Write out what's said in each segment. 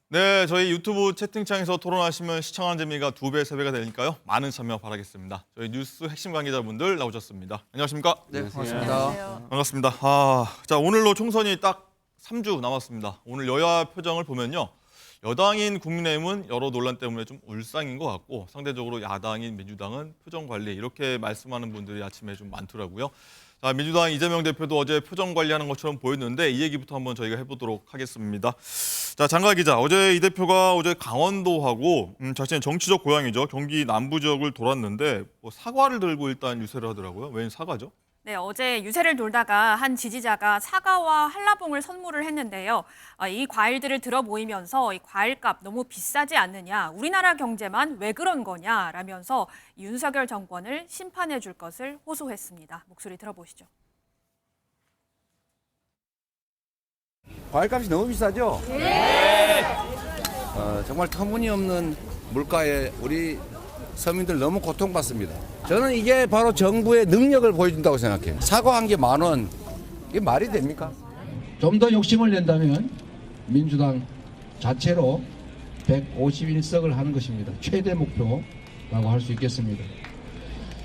네, 저희 유튜브 채팅창에서 토론하시면 시청하는 재미가 2배, 3배가 되니까요. 많은 참여 바라겠습니다. 저희 뉴스 핵심 관계자분들 나오셨습니다. 안녕하십니까? 네, 안녕하세요. 반갑습니다. 자, 오늘로 총선이 딱 3주 남았습니다. 오늘 여야 표정을 보면요. 여당인 국민의힘은 여러 논란 때문에 좀 울상인 것 같고 상대적으로 야당인 민주당은 표정 관리 이렇게 말씀하는 분들이 아침에 좀 많더라고요. 자, 민주당 이재명 대표도 어제 표정 관리하는 것처럼 보였는데 이 얘기부터 한번 저희가 해보도록 하겠습니다. 자, 장가 기자, 어제 이 대표가 어제 강원도하고 자신의 정치적 고향이죠. 경기 남부 지역을 돌았는데 뭐 사과를 들고 일단 유세를 하더라고요. 웬 사과죠? 네, 어제 유세를 돌다가 한 지지자가 사과와 한라봉을 선물을 했는데요. 이 과일들을 들어 보이면서 이 과일값 너무 비싸지 않느냐, 우리나라 경제만 왜 그런 거냐라면서 윤석열 정권을 심판해 줄 것을 호소했습니다. 목소리 들어보시죠. 과일값이 너무 비싸죠? 네. 정말 터무니없는 물가에 우리 서민들 너무 고통받습니다. 저는 이게 바로 정부의 능력을 보여준다고 생각해요. 사과 한 개 10,000원, 이게 말이 됩니까? 좀 더 욕심을 낸다면 민주당 자체로 151석을 하는 것입니다. 최대 목표라고 할 수 있겠습니다.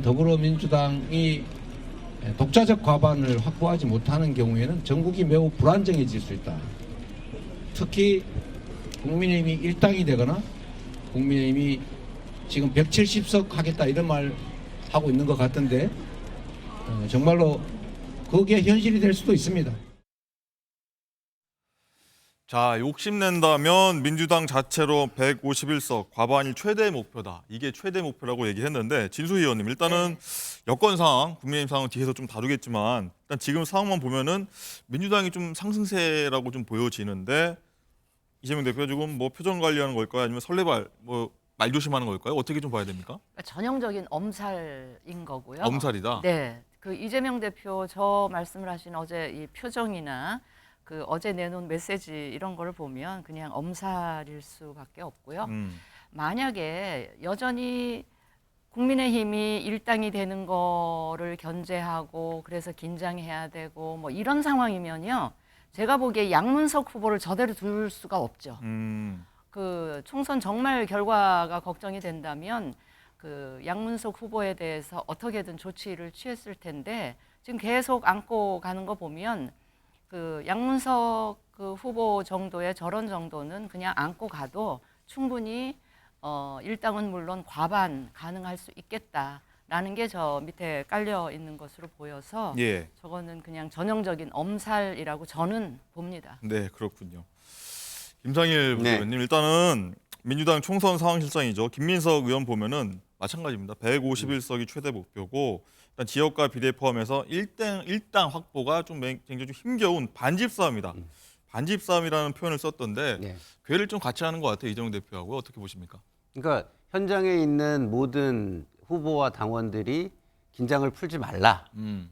더불어민주당이 독자적 과반을 확보하지 못하는 경우에는 전국이 매우 불안정해질 수 있다. 특히 국민의힘이 일당이 되거나 국민의힘이 지금 170석 하겠다 이런 말 하고 있는 것 같은데 정말로 그게 현실이 될 수도 있습니다. 자, 욕심낸다면 민주당 자체로 151석, 과반이 최대 목표다. 이게 최대 목표라고 얘기했는데 진수희 의원님, 일단은 여권 상황, 국민의힘 상황은 뒤에서 좀 다루겠지만 일단 지금 상황만 보면은 민주당이 좀 상승세라고 좀 보여지는데 이재명 대표 지금 뭐 표정 관리하는 걸까요? 아니면 설레발, 뭐 말조심하는 걸까요? 어떻게 좀 봐야 됩니까? 전형적인 엄살인 거고요. 엄살이다? 네. 그 이재명 대표 저 말씀을 하신 어제 이 표정이나 그 어제 내놓은 메시지 이런 거를 보면 그냥 엄살일 수밖에 없고요. 만약에 여전히 국민의힘이 일당이 되는 거를 견제하고 그래서 긴장해야 되고 뭐 이런 상황이면요. 제가 보기에 양문석 후보를 저대로 둘 수가 없죠. 그 총선 정말 결과가 걱정이 된다면 그 양문석 후보에 대해서 어떻게든 조치를 취했을 텐데 지금 계속 안고 가는 거 보면 그 양문석 그 후보 정도의 저런 정도는 그냥 안고 가도 충분히 일당은 물론 과반 가능할 수 있겠다라는 게 저 밑에 깔려 있는 것으로 보여서 예. 저거는 그냥 전형적인 엄살이라고 저는 봅니다. 네, 그렇군요. 김상일 네. 부대변님, 일단은 민주당 총선 상황실장이죠. 김민석 의원 보면은 마찬가지입니다. 151석이 최대 목표고 일단 지역과 비례 포함해서 일당 확보가 좀 굉장히 좀 힘겨운 반집 싸움이다. 반집 싸움이라는 표현을 썼던데 네. 괴를 좀 같이 하는 것 같아요. 이재명 대표하고 어떻게 보십니까? 그러니까 현장에 있는 모든 후보와 당원들이 긴장을 풀지 말라.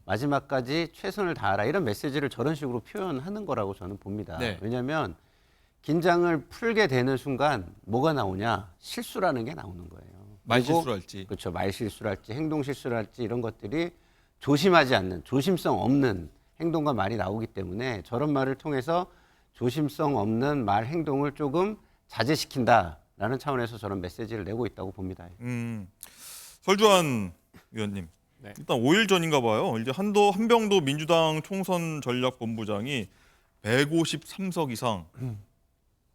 마지막까지 최선을 다하라. 이런 메시지를 저런 식으로 표현하는 거라고 저는 봅니다. 네. 왜냐하면 긴장을 풀게 되는 순간 뭐가 나오냐? 실수라는 게 나오는 거예요. 말 그리고 실수를 할지. 그렇죠. 말 실수를 할지 행동 실수를 할지 이런 것들이 조심하지 않는 조심성 없는 행동과 말이 나오기 때문에 저런 말을 통해서 조심성 없는 말 행동을 조금 자제시킨다라는 차원에서 저런 메시지를 내고 있다고 봅니다. 설주환 위원님. 네. 일단 5일 전인가 봐요. 이제 한병도 민주당 총선 전략 본부장이 153석 이상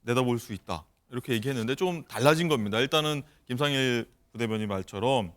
내다볼 수 있다. 이렇게 얘기했는데 좀 달라진 겁니다. 일단은 김상일 부대변인 말처럼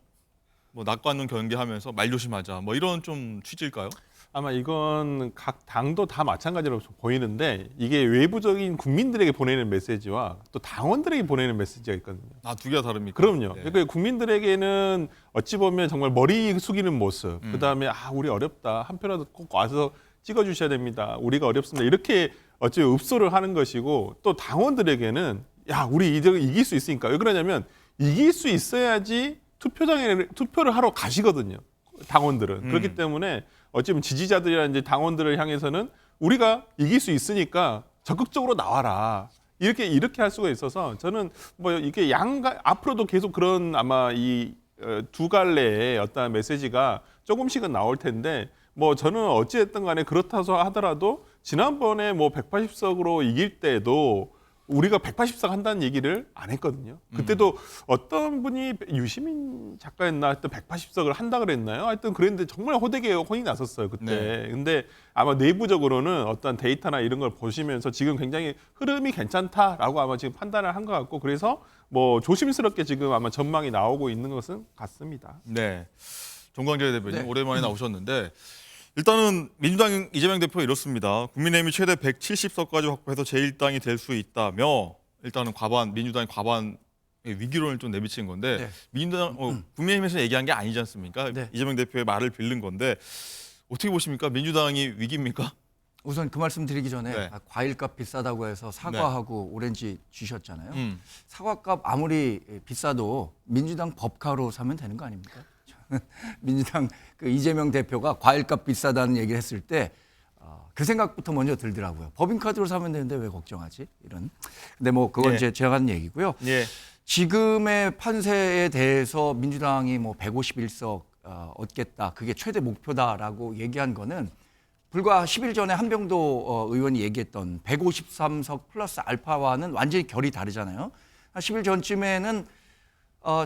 뭐 낙관론 경계하면서 말 조심하자. 뭐 이런 좀 취지일까요? 아마 이건 각 당도 다 마찬가지로 보이는데 이게 외부적인 국민들에게 보내는 메시지와 또 당원들에게 보내는 메시지가 있거든요. 두 개가 다릅니까? 그럼요. 네. 그러니까 국민들에게는 어찌 보면 정말 머리 숙이는 모습, 그다음에 우리 어렵다. 한 표라도 꼭 와서 찍어주셔야 됩니다. 우리가 어렵습니다. 이렇게 어찌 읍소를 하는 것이고 또 당원들에게는 우리 이길 수 있으니까. 왜 그러냐면 이길 수 있어야지 투표장에 투표를 하러 가시거든요. 당원들은. 그렇기 때문에 어찌 보면 지지자들이나 이제 당원들을 향해서는 우리가 이길 수 있으니까 적극적으로 나와라. 이렇게 할 수가 있어서 저는 뭐 이게 앞으로도 계속 그런 아마 이 두 갈래의 어떤 메시지가 조금씩은 나올 텐데 뭐 저는 어찌됐든 간에 그렇다고 하더라도 지난번에 뭐 180석으로 이길 때도 우리가 180석 한다는 얘기를 안 했거든요. 그때도 어떤 분이 유시민 작가였나 하여튼 180석을 한다 그랬나요? 하여튼 그랬는데 정말 호되게 혼이 났었어요, 그때. 네. 근데 아마 내부적으로는 어떤 데이터나 이런 걸 보시면서 지금 굉장히 흐름이 괜찮다라고 아마 지금 판단을 한 것 같고 그래서 뭐 조심스럽게 지금 아마 전망이 나오고 있는 것은 같습니다. 네. 정광재 대표님 오랜만에 나오셨는데 일단은 민주당 이재명 대표가 이렇습니다. 국민의힘이 최대 170석까지 확보해서 제1당이 될 수 있다며 일단은 민주당이 과반의 위기론을 좀 내비친 건데 네. 국민의힘에서 얘기한 게 아니지 않습니까? 네. 이재명 대표의 말을 빌린 건데 어떻게 보십니까? 민주당이 위기입니까? 우선 그 말씀 드리기 전에 네. 과일값 비싸다고 해서 사과하고 오렌지 주셨잖아요. 사과값 아무리 비싸도 민주당 법카로 사면 되는 거 아닙니까? 민주당 그 이재명 대표가 과일값 비싸다는 얘기를 했을 때 그 생각부터 먼저 들더라고요. 법인카드로 사면 되는데 왜 걱정하지? 이런. 근데 뭐 그건 예. 제가 하는 얘기고요. 예. 지금의 판세에 대해서 민주당이 뭐 151석 얻겠다. 그게 최대 목표다라고 얘기한 거는 불과 10일 전에 한병도 의원이 얘기했던 153석 플러스 알파와는 완전히 결이 다르잖아요. 한 10일 전쯤에는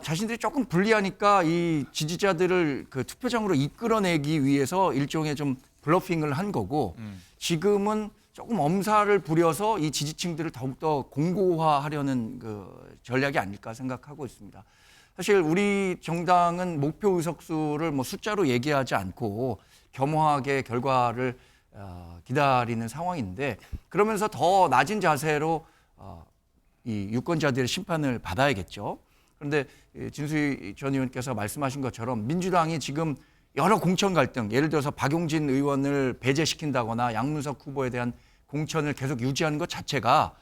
자신들이 조금 불리하니까 이 지지자들을 그 투표장으로 이끌어내기 위해서 일종의 좀 블러핑을 한 거고 지금은 조금 엄살을 부려서 이 지지층들을 더욱더 공고화하려는 그 전략이 아닐까 생각하고 있습니다. 사실 우리 정당은 목표 의석수를 뭐 숫자로 얘기하지 않고 겸허하게 결과를 기다리는 상황인데 그러면서 더 낮은 자세로 이 유권자들의 심판을 받아야겠죠. 그런데 진수희 전 의원께서 말씀하신 것처럼 민주당이 지금 여러 공천 갈등, 예를 들어서 박용진 의원을 배제시킨다거나 양문석 후보에 대한 공천을 계속 유지하는 것 자체가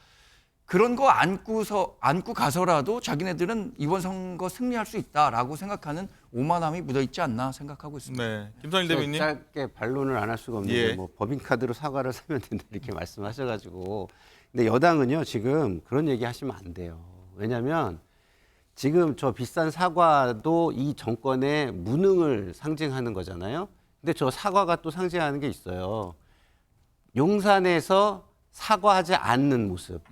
그런 거 안고 가서라도 자기네들은 이번 선거 승리할 수 있다라고 생각하는 오만함이 묻어있지 않나 생각하고 있습니다. 네. 김상일 대표님. 짧게 반론을 안 할 수가 없는 예. 게 뭐 법인카드로 사과를 사면 된다 이렇게 말씀하셔가지고 근데 여당은요 지금 그런 얘기 하시면 안 돼요. 왜냐하면 지금 저 비싼 사과도 이 정권의 무능을 상징하는 거잖아요. 근데 저 사과가 또 상징하는 게 있어요. 용산에서 사과하지 않는 모습.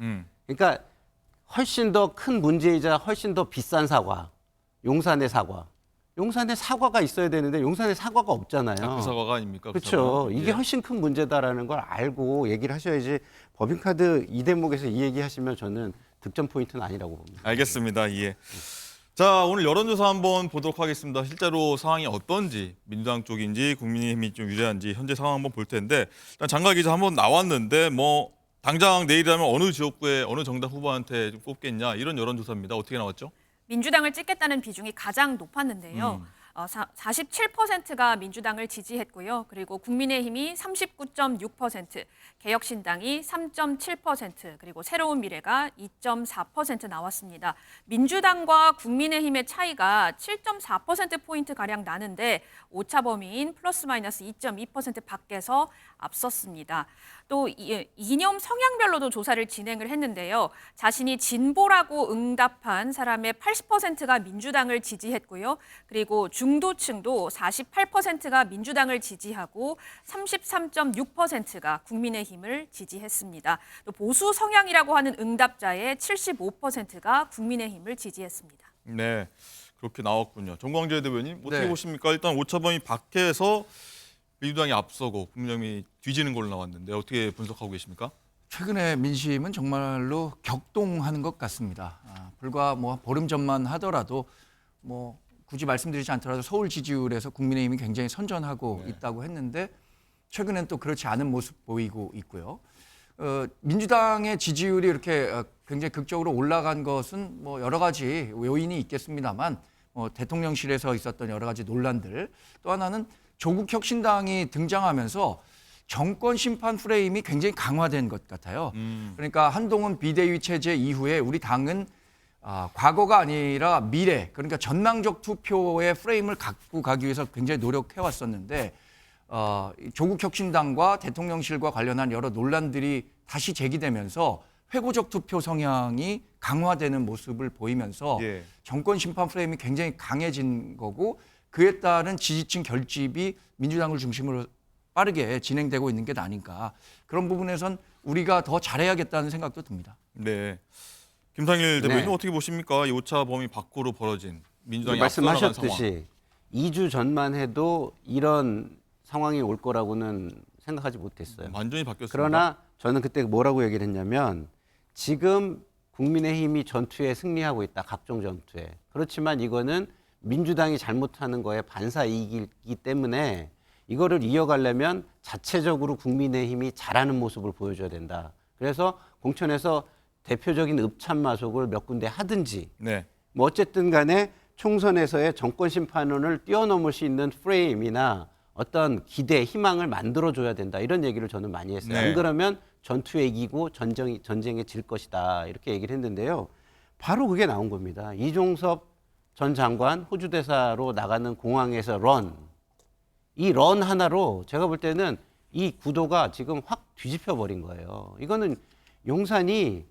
그러니까 훨씬 더 큰 문제이자 훨씬 더 비싼 사과. 용산의 사과. 용산에 사과가 있어야 되는데 용산에 사과가 없잖아요. 그 사과가 아닙니까? 그 그렇죠. 사과는? 이게 예. 훨씬 큰 문제다라는 걸 알고 얘기를 하셔야지 법인카드 이 대목에서 이 얘기하시면 저는 득점 포인트는 아니라고 봅니다. 알겠습니다. 예. 자, 오늘 여론조사 한번 보도록 하겠습니다. 실제로 상황이 어떤지, 민주당 쪽인지 국민의힘이 좀 유리한지 현재 상황 한번 볼 텐데 일단 장가 기자 한번 나왔는데 뭐 당장 내일이라면 어느 지역구에 어느 정당 후보한테 좀 뽑겠냐 이런 여론조사입니다. 어떻게 나왔죠? 민주당을 찍겠다는 비중이 가장 높았는데요. 47%가 민주당을 지지했고요. 그리고 국민의힘이 39.6%, 개혁신당이 3.7%, 그리고 새로운 미래가 2.4% 나왔습니다. 민주당과 국민의힘의 차이가 7.4%포인트가량 나는데 오차 범위인 플러스 마이너스 2.2% 밖에서 앞섰습니다. 또 이념 성향별로도 조사를 진행을 했는데요. 자신이 진보라고 응답한 사람의 80%가 민주당을 지지했고요. 그리고 중도층도 48%가 민주당을 지지하고 33.6%가 국민의힘을 지지했습니다. 또 보수 성향이라고 하는 응답자의 75%가 국민의힘을 지지했습니다. 네, 그렇게 나왔군요. 정광재 대변인 어떻게 네. 보십니까? 일단 오차범위 밖에서 민주당이 앞서고 국민의힘이 뒤지는 걸로 나왔는데 어떻게 분석하고 계십니까? 최근에 민심은 정말로 격동하는 것 같습니다. 불과 뭐 보름 전만 하더라도 뭐 굳이 말씀드리지 않더라도 서울 지지율에서 국민의힘이 굉장히 선전하고 있다고 했는데 최근엔 또 그렇지 않은 모습 보이고 있고요. 민주당의 지지율이 이렇게 굉장히 극적으로 올라간 것은 뭐 여러 가지 요인이 있겠습니다만 대통령실에서 있었던 여러 가지 논란들 또 하나는 조국 혁신당이 등장하면서 정권 심판 프레임이 굉장히 강화된 것 같아요. 그러니까 한동훈 비대위 체제 이후에 우리 당은 과거가 아니라 미래, 그러니까 전망적 투표의 프레임을 갖고 가기 위해서 굉장히 노력해 왔었는데 조국 혁신당과 대통령실과 관련한 여러 논란들이 다시 제기되면서 회고적 투표 성향이 강화되는 모습을 보이면서 예. 정권 심판 프레임이 굉장히 강해진 거고 그에 따른 지지층 결집이 민주당을 중심으로 빠르게 진행되고 있는 게 아닌가. 그런 부분에선 우리가 더 잘해야겠다는 생각도 듭니다. 네. 김상일 대표님 네. 어떻게 보십니까? 이 오차 범위 밖으로 벌어진 민주당이 앞서 나간 상황. 말씀하셨듯이 2주 전만 해도 이런 상황이 올 거라고는 생각하지 못했어요. 완전히 바뀌었습니다. 그러나 저는 그때 뭐라고 얘기를 했냐면 지금 국민의힘이 전투에 승리하고 있다. 각종 전투에. 그렇지만 이거는 민주당이 잘못하는 거에 반사이익이기 때문에 이거를 이어가려면 자체적으로 국민의힘이 잘하는 모습을 보여줘야 된다. 그래서 공천에서 대표적인 읍참마속을 몇 군데 하든지 네. 뭐 어쨌든 간에 총선에서의 정권 심판론을 뛰어넘을 수 있는 프레임이나 어떤 기대, 희망을 만들어줘야 된다. 이런 얘기를 저는 많이 했어요. 네. 안 그러면 전투에 이기고 전쟁에 질 것이다. 이렇게 얘기를 했는데요. 바로 그게 나온 겁니다. 이종섭 전 장관 호주 대사로 나가는 공항에서 이 런 하나로 제가 볼 때는 이 구도가 지금 확 뒤집혀 버린 거예요. 이거는 용산이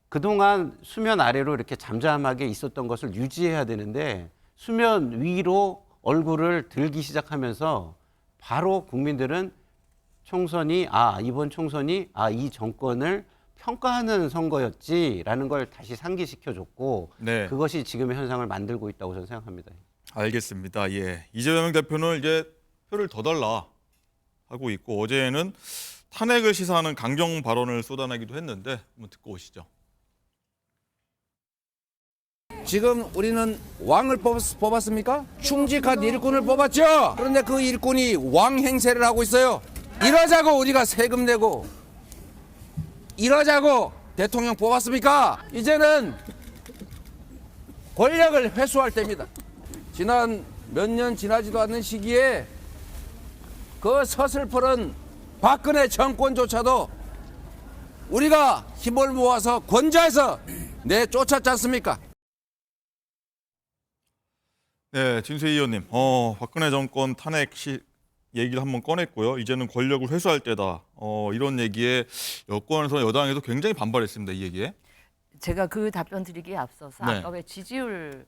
그동안 수면 아래로 이렇게 잠잠하게 있었던 것을 유지해야 되는데 수면 위로 얼굴을 들기 시작하면서 바로 국민들은 이번 총선이 이 정권을 평가하는 선거였지라는 걸 다시 상기시켜줬고 네. 그것이 지금의 현상을 만들고 있다고 저는 생각합니다. 알겠습니다. 예. 이재명 대표는 이제 표를 더 달라 하고 있고 어제는 탄핵을 시사하는 강경 발언을 쏟아내기도 했는데 한번 듣고 오시죠. 지금 우리는 왕을 뽑았습니까? 충직한 일꾼을 뽑았죠. 그런데 그 일꾼이 왕 행세를 하고 있어요. 이러자고 우리가 세금 내고 이러자고 대통령 뽑았습니까? 이제는 권력을 회수할 때입니다. 지난 몇 년 지나지도 않는 시기에 그 서슬퍼런 박근혜 정권조차도 우리가 힘을 모아서 권좌해서 내쫓았지 않습니까? 네, 진수희 의원님. 박근혜 정권 탄핵 얘기를 한번 꺼냈고요. 이제는 권력을 회수할 때다. 이런 얘기에 여권에서 여당에서 굉장히 반발했습니다. 이 얘기에. 제가 그 답변 드리기에 앞서서 네. 아까 왜 지지율이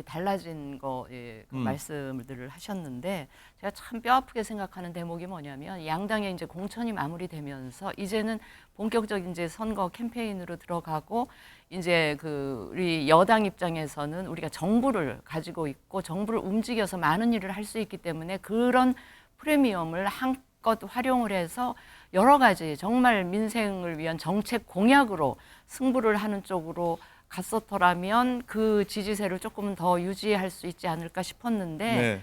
달라진 거 그 말씀들을 하셨는데 제가 참 뼈아프게 생각하는 대목이 뭐냐면 양당의 이제 공천이 마무리되면서 이제는 본격적인 이제 선거 캠페인으로 들어가고 이제 우리 여당 입장에서는 우리가 정부를 가지고 있고 정부를 움직여서 많은 일을 할 수 있기 때문에 그런 프리미엄을 한껏 활용을 해서 여러 가지 정말 민생을 위한 정책 공약으로 승부를 하는 쪽으로 갔었더라면 그 지지세를 조금은 더 유지할 수 있지 않을까 싶었는데 네.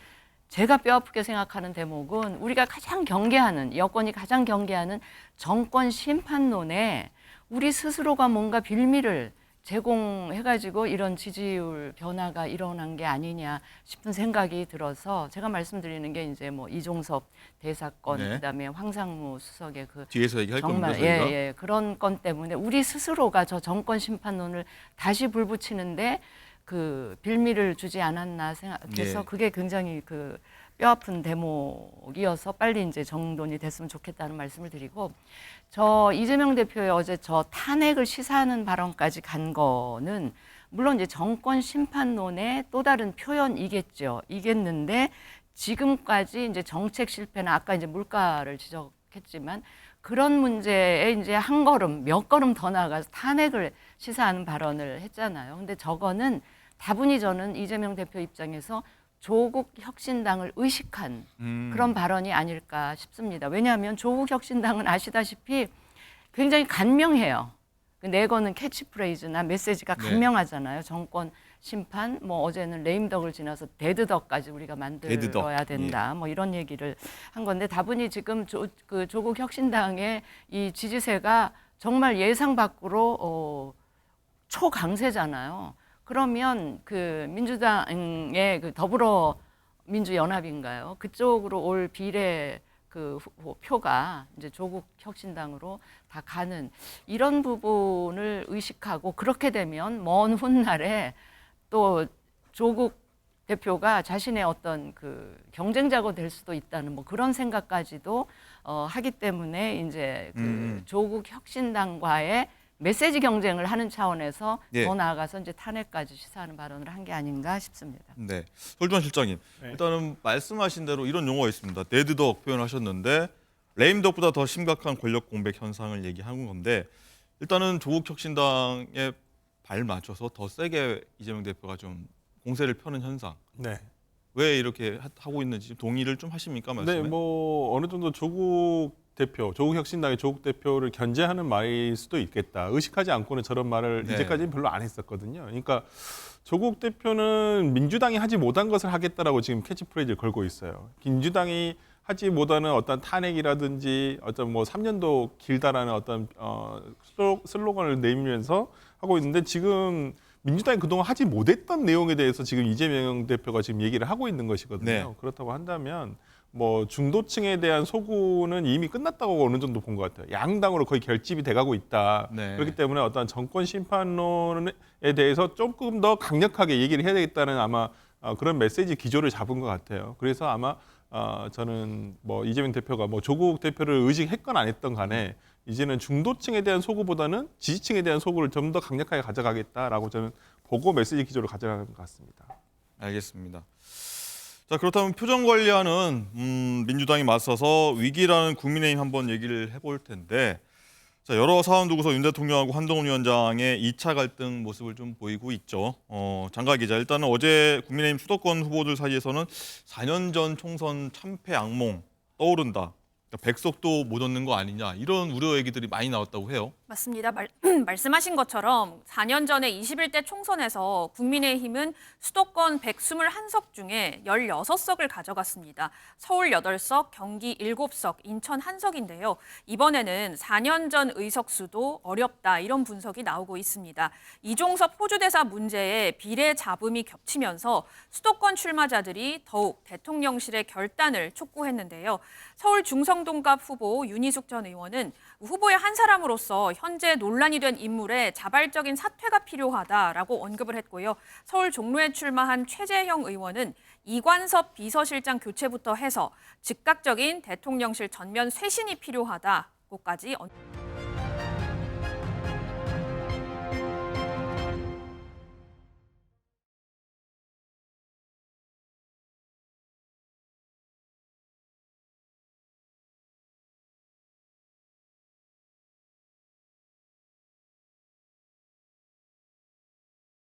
제가 뼈아프게 생각하는 대목은 우리가 가장 경계하는 여권이 가장 경계하는 정권 심판론에 우리 스스로가 뭔가 빌미를 제공해가지고 이런 지지율 변화가 일어난 게 아니냐 싶은 생각이 들어서 제가 말씀드리는 게 이제 뭐 이종섭 대사건 네. 그다음에 황상무 수석의 뒤에서 얘기할 겁니다. 정말 저희가. 그런 건 때문에 우리 스스로가 저 정권 심판론을 다시 불붙이는데 그 빌미를 주지 않았나 생각해서 네. 그게 굉장히 그 뼈아픈 대목이어서 빨리 이제 정돈이 됐으면 좋겠다는 말씀을 드리고 저 이재명 대표의 어제 저 탄핵을 시사하는 발언까지 간 거는 물론 이제 정권 심판론의 또 다른 표현이겠죠. 이겠는데 지금까지 이제 정책 실패나 아까 이제 물가를 지적했지만 그런 문제에 이제 한 걸음 몇 걸음 더 나가서 탄핵을 시사하는 발언을 했잖아요. 근데 저거는 다분히 저는 이재명 대표 입장에서 조국 혁신당을 의식한 그런 발언이 아닐까 싶습니다. 왜냐하면 조국 혁신당은 아시다시피 굉장히 간명해요. 내 거는 캐치프레이즈나 메시지가 간명하잖아요. 정권 심판, 뭐 어제는 레임덕을 지나서 데드덕까지 우리가 만들어야 된다. 뭐 이런 얘기를 한 건데 다분히 지금 조국 혁신당의 이 지지세가 정말 예상 밖으로 초강세잖아요. 그러면 그 민주당의 그 더불어민주연합인가요? 그쪽으로 올 비례 그 표가 이제 조국 혁신당으로 다 가는 이런 부분을 의식하고 그렇게 되면 먼 훗날에 또 조국 대표가 자신의 어떤 그 경쟁자가 될 수도 있다는 뭐 그런 생각까지도 하기 때문에 이제 그 조국 혁신당과의 메시지 경쟁을 하는 차원에서 예. 더 나아가서 이제 탄핵까지 시사하는 발언을 한 게 아닌가 싶습니다. 네, 솔주환 실장님. 네. 일단은 말씀하신 대로 이런 용어가 있습니다. 데드덕 표현하셨는데 레임덕보다 더 심각한 권력 공백 현상을 얘기하는 건데 일단은 조국 혁신당에 발 맞춰서 더 세게 이재명 대표가 좀 공세를 펴는 현상. 네. 왜 이렇게 하고 있는지 동의를 좀 하십니까? 말씀에? 네, 뭐 어느 정도 조국 혁신당의 조국 대표를 견제하는 말일 수도 있겠다. 의식하지 않고는 저런 말을 네. 이제까지는 별로 안 했었거든요. 그러니까 조국 대표는 민주당이 하지 못한 것을 하겠다라고 지금 캐치프레이즈를 걸고 있어요. 민주당이 하지 못하는 어떤 탄핵이라든지 어떤 뭐 3년도 길다라는 어떤 슬로건을 내밀면서 하고 있는데 지금 민주당이 그동안 하지 못했던 내용에 대해서 지금 이재명 대표가 지금 얘기를 하고 있는 것이거든요. 네. 그렇다고 한다면 뭐 중도층에 대한 소구는 이미 끝났다고 어느 정도 본 것 같아요. 양당으로 거의 결집이 돼가고 있다. 네. 그렇기 때문에 어떤 정권 심판론에 대해서 조금 더 강력하게 얘기를 해야 되겠다는 아마 그런 메시지 기조를 잡은 것 같아요. 그래서 아마 저는 뭐 이재명 대표가 뭐 조국 대표를 의식했건 안 했던 간에 이제는 중도층에 대한 소구보다는 지지층에 대한 소구를 좀 더 강력하게 가져가겠다라고 저는 보고 메시지 기조를 가져가는 것 같습니다. 알겠습니다. 자, 그렇다면 표정 관리하는 민주당이 맞서서 위기라는 국민의힘 한번 얘기를 해볼 텐데 자, 여러 사안 두고서 윤 대통령하고 한동훈 위원장의 2차 갈등 모습을 좀 보이고 있죠. 장가 기자, 일단은 어제 국민의힘 수도권 후보들 사이에서는 4년 전 총선 참패 악몽 떠오른다. 그러니까 백석도 못 얻는 거 아니냐 이런 우려 얘기들이 많이 나왔다고 해요. 맞습니다. 말씀하신 것처럼 4년 전에 21대 총선에서 국민의힘은 수도권 121석 중에 16석을 가져갔습니다. 서울 8석, 경기 7석, 인천 1석인데요. 이번에는 4년 전 의석수도 어렵다 이런 분석이 나오고 있습니다. 이종섭 호주대사 문제에 비례 잡음이 겹치면서 수도권 출마자들이 더욱 대통령실의 결단을 촉구했는데요. 서울 중성동갑 후보 윤희숙 전 의원은 후보의 한 사람으로서 현재 논란이 된 인물의 자발적인 사퇴가 필요하다라고 언급을 했고요. 서울 종로에 출마한 최재형 의원은 이관섭 비서실장 교체부터 해서 즉각적인 대통령실 전면 쇄신이 필요하다고까지